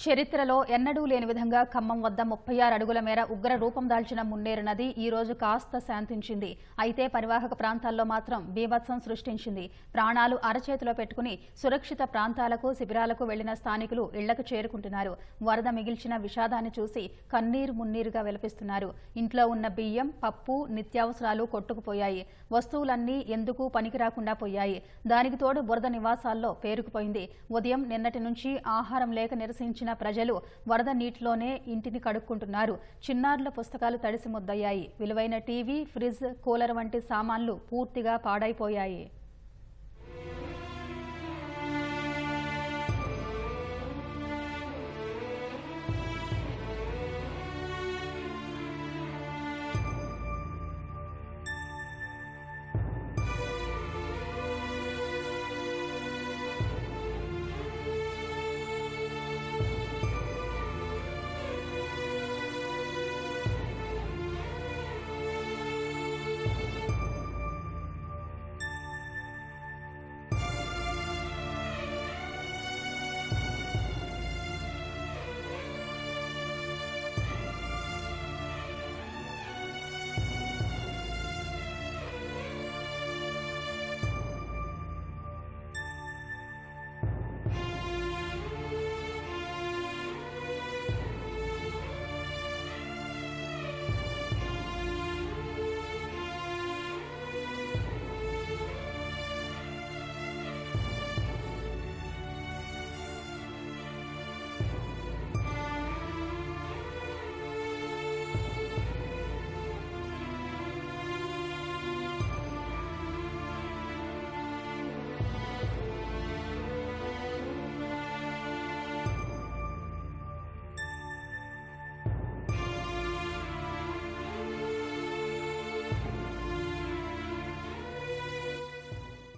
చరిత్రలో ఎన్నడూ లేని విధంగా ఖమ్మం వద్ద 36 అడుగుల మేర ఉగ్ర రూపం దాల్చిన మున్నేరు నది ఈ రోజు కాస్త శాంతించింది. అయితే పరివాహక ప్రాంతాల్లో మాత్రం బీభత్సం సృష్టించింది. ప్రాణాలు అరచేతిలో పెట్టుకుని సురక్షిత ప్రాంతాలకు శిబిరాలకు వెళ్లిన స్థానికులు ఇళ్లకు చేరుకుంటున్నారు. వరద మిగిల్చిన విషాదాన్ని చూసి కన్నీరు మున్నీరుగా విలపిస్తున్నారు. ఇంట్లో ఉన్న బియ్యం, పప్పు, నిత్యావసరాలు కొట్టుకుపోయాయి. వస్తువులన్నీ ఎందుకు పనికిరాకుండా పోయాయి. దానికి తోడు బురద నివాసాల్లో పేరుకుపోయింది. ఉదయం నిన్నటి నుంచి ఆహారం లేక నిరసించిన ప్రజలు వరద నీటిలోనే ఇంటిని కడుక్కుంటున్నారు. చిన్నారుల పుస్తకాలు తడిసి ముద్దయ్యాయి. విలువైన టీవీ, ఫ్రిడ్జ్, కూలర్ వంటి సామాన్లు పూర్తిగా పాడైపోయాయి.